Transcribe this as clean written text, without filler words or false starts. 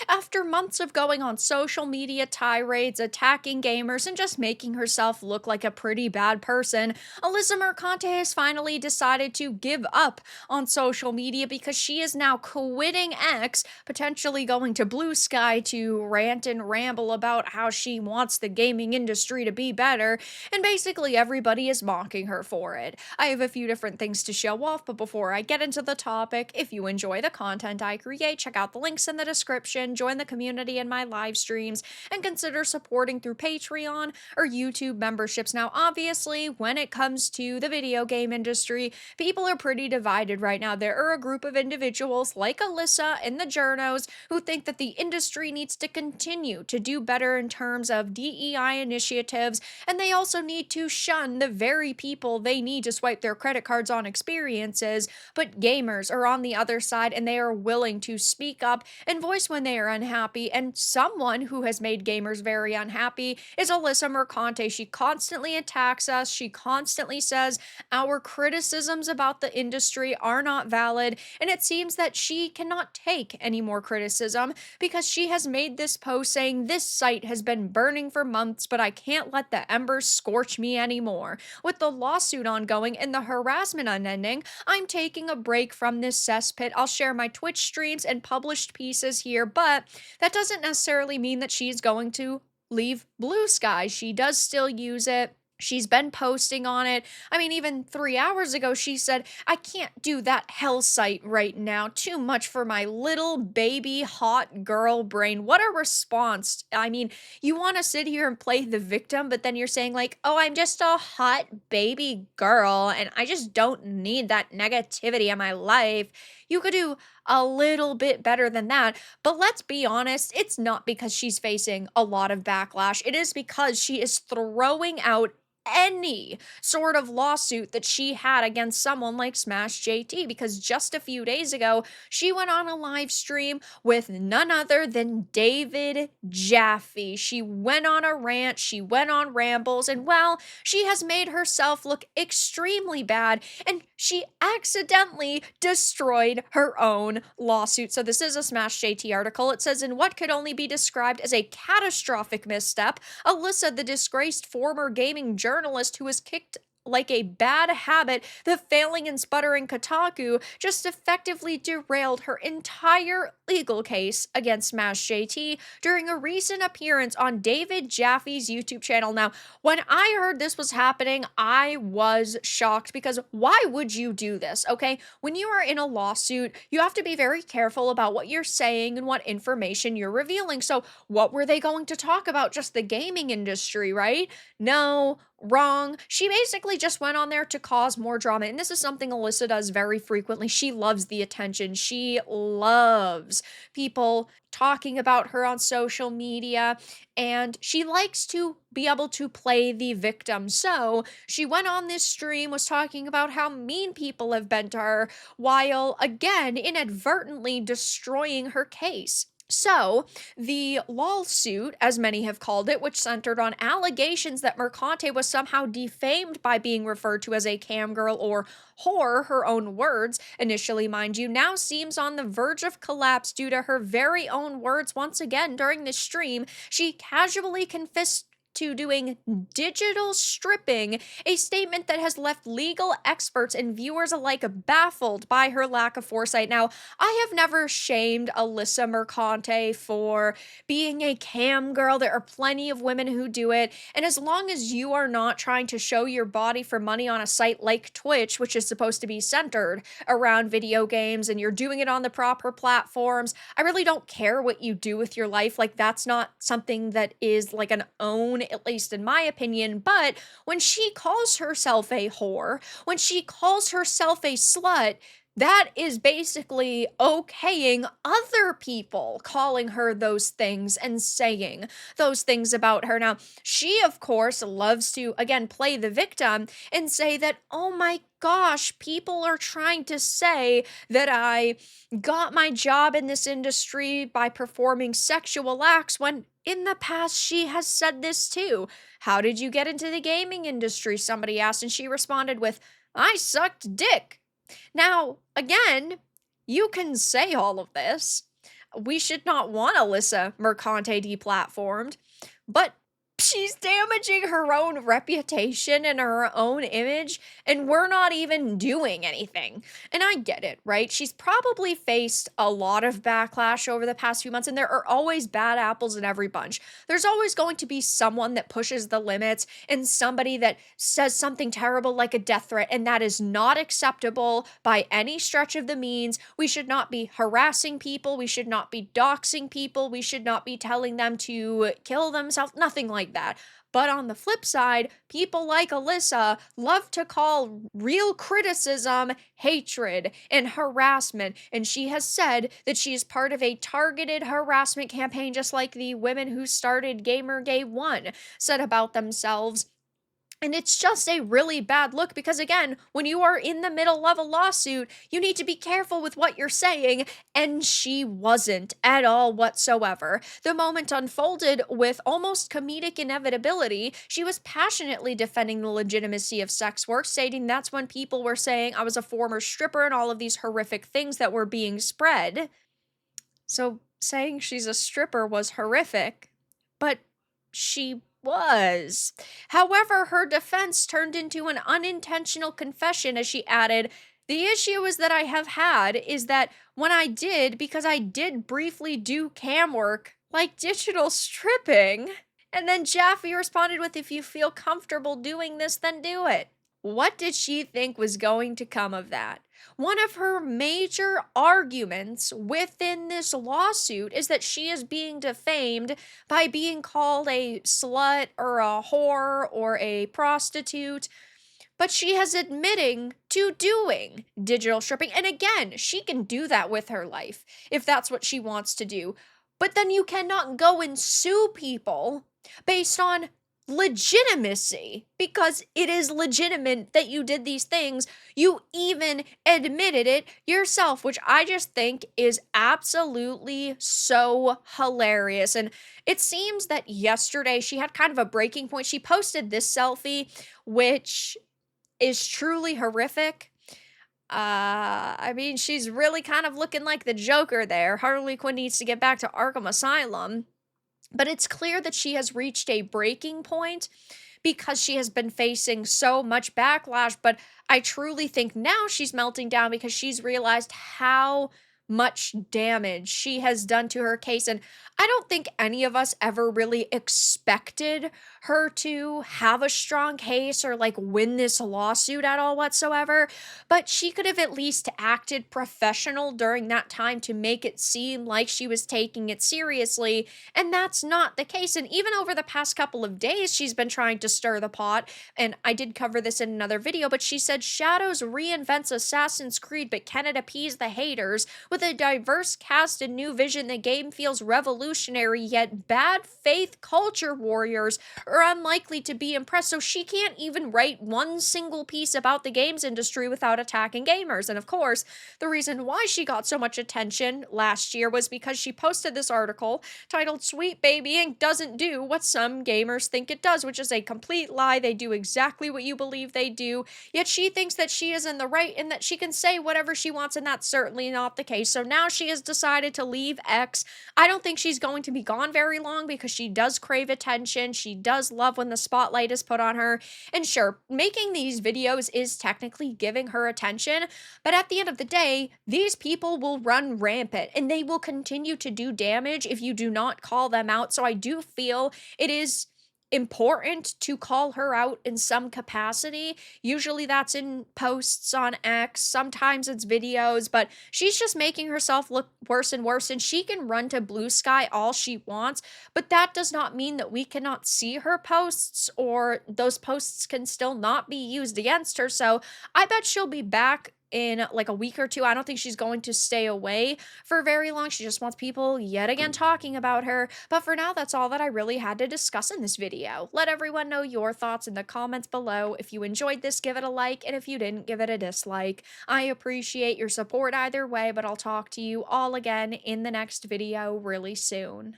After months of going on social media tirades, attacking gamers, and just making herself look like a pretty bad person, Alyssa Mercante has finally decided to give up on social media because she is now quitting X, potentially going to Blue Sky to rant and ramble about how she wants the gaming industry to be better, and basically everybody is mocking her for it. I have a few different things to show off, but before I get into the topic, if you enjoy the content I create, check out the links in the description, join the community in my live streams, and consider supporting through Patreon or YouTube memberships. Now, obviously, when it comes to the video game industry, people are pretty divided right now. There are a group of individuals like Alyssa and the journos who think that the industry needs to continue to do better in terms of DEI initiatives, and they also need to shun the very people they need to swipe their credit cards on experiences. But gamers are on the other side, and they are willing to speak up and voice when they are unhappy. And someone who has made gamers very unhappy is Alyssa Mercante. She constantly attacks us. She constantly says our criticisms about the industry are not valid, and it seems that she cannot take any more criticism because she has made this post saying this site has been burning for months, but I can't let the embers scorch me anymore. With the lawsuit ongoing and the harassment unending, I'm taking a break from this cesspit. I'll share my Twitch streams and published pieces here, but that doesn't necessarily mean that she's going to leave Blue Sky. She does still use it. She's been posting on it. I mean, even 3 hours ago, she said, I can't do that hell site right now. Too much for my little baby hot girl brain. What a response. I mean, you want to sit here and play the victim, but then you're saying, like, oh, I'm just a hot baby girl, and I just don't need that negativity in my life. You could do a little bit better than that. But let's be honest, it's not because she's facing a lot of backlash. It is because she is throwing out any sort of lawsuit that she had against someone like SmashJT, because just a few days ago, she went on a live stream with none other than David Jaffe. She went on a rant, she went on rambles, and well, she has made herself look extremely bad, and she accidentally destroyed her own lawsuit. So this is a SmashJT article. It says, in what could only be described as a catastrophic misstep, Alyssa, the disgraced former gaming journalist who was kicked like a bad habit, the failing and sputtering Kotaku, just effectively derailed her entire legal case against SmashJT during a recent appearance on David Jaffe's YouTube channel. Now, when I heard this was happening, I was shocked because why would you do this, okay? When you are in a lawsuit, you have to be very careful about what you're saying and what information you're revealing. So what were they going to talk about? Just the gaming industry, right? No, wrong. She basically just went on there to cause more drama. And this is something Alyssa does very frequently. She loves the attention. She loves people talking about her on social media, and she likes to be able to play the victim. So she went on this stream, was talking about how mean people have been to her, while again inadvertently destroying her case. So, the lawsuit, as many have called it, which centered on allegations that Mercante was somehow defamed by being referred to as a cam girl or whore, her own words, initially, mind you, now seems on the verge of collapse due to her very own words once again during the stream. She casually confessed to doing digital stripping, a statement that has left legal experts and viewers alike baffled by her lack of foresight. Now, I have never shamed Alyssa Mercante for being a cam girl. There are plenty of women who do it, and as long as you are not trying to show your body for money on a site like Twitch, which is supposed to be centered around video games, and you're doing it on the proper platforms, I really don't care what you do with your life. Like, that's not something that is like an own, at least in my opinion. But when she calls herself a whore, when she calls herself a slut, that is basically okaying other people calling her those things and saying those things about her. Now, she, of course, loves to, again, play the victim and say that, oh my gosh, people are trying to say that I got my job in this industry by performing sexual acts, when in the past she has said this too. How did you get into the gaming industry? Somebody asked, and she responded with, I sucked dick. Now, again, you can say all of this. we should not want Alyssa Mercante deplatformed, but she's damaging her own reputation and her own image, and we're not even doing anything. And I get it, right? She's probably faced a lot of backlash over the past few months, and there are always bad apples in every bunch. There's always going to be someone that pushes the limits and somebody that says something terrible like a death threat, and that is not acceptable by any stretch of the means. We should not be harassing people. We should not be doxing people. We should not be telling them to kill themselves. Nothing like that. But on the flip side, people like Alyssa love to call real criticism hatred and harassment. And she has said that she is part of a targeted harassment campaign, just like the women who started Gamergate 1 said about themselves. And it's just a really bad look because, again, when you are in the middle of a lawsuit, you need to be careful with what you're saying, and she wasn't at all whatsoever. The moment unfolded with almost comedic inevitability. She was passionately defending the legitimacy of sex work, stating that's when people were saying I was a former stripper and all of these horrific things that were being spread. So saying she's a stripper was horrific, but she was. However, her defense turned into an unintentional confession as she added, the issue is that I have had is that when I did, because I did briefly do cam work, like digital stripping. And then Jaffe responded with, if you feel comfortable doing this, then do it. What did she think was going to come of that? One of her major arguments within this lawsuit is that she is being defamed by being called a slut or a whore or a prostitute. But she is admitting to doing digital stripping. And again, she can do that with her life if that's what she wants to do. But then you cannot go and sue people based on legitimacy because it is legitimate that you did these things. You even admitted it yourself, which I just think is absolutely so hilarious. And it seems that yesterday she had kind of a breaking point. She posted this selfie, which is truly horrific. I mean, she's really kind of looking like the Joker there. Harley Quinn needs to get back to Arkham Asylum. But it's clear that she has reached a breaking point because she has been facing so much backlash. But I truly think now she's melting down because she's realized how much damage she has done to her case. And I don't think any of us ever really expected her to have a strong case or like win this lawsuit at all whatsoever. But she could have at least acted professional during that time to make it seem like she was taking it seriously. And that's not the case. And even over the past couple of days, she's been trying to stir the pot. And I did cover this in another video, but she said Shadows reinvents Assassin's Creed, but can it appease the haters? With a diverse cast and new vision, the game feels revolutionary, yet bad faith culture warriors are unlikely to be impressed. So she can't even write one single piece about the games industry without attacking gamers. And of course, the reason why she got so much attention last year was because she posted this article titled Sweet Baby Ink doesn't do what some gamers think it does, which is a complete lie. They do exactly what you believe they do. Yet she thinks that she is in the right and that she can say whatever she wants, and that's certainly not the case. So now she has decided to leave X. I don't think she's going to be gone very long because she does crave attention. She does love when the spotlight is put on her. And sure, making these videos is technically giving her attention, but at the end of the day, these people will run rampant and they will continue to do damage if you do not call them out. So I do feel it is important to call her out in some capacity. Usually that's in posts on X, sometimes it's videos, but she's just making herself look worse and worse, and she can run to Blue Sky all she wants, but that does not mean that we cannot see her posts or those posts can still not be used against her. So I bet she'll be back in like a week or two. I don't think she's going to stay away for very long. She just wants people yet again talking about her. But for now, that's all that I really had to discuss in this video. Let everyone know your thoughts in the comments below. If you enjoyed this, give it a like, and if you didn't, give it a dislike. I appreciate your support either way, but I'll talk to you all again in the next video really soon.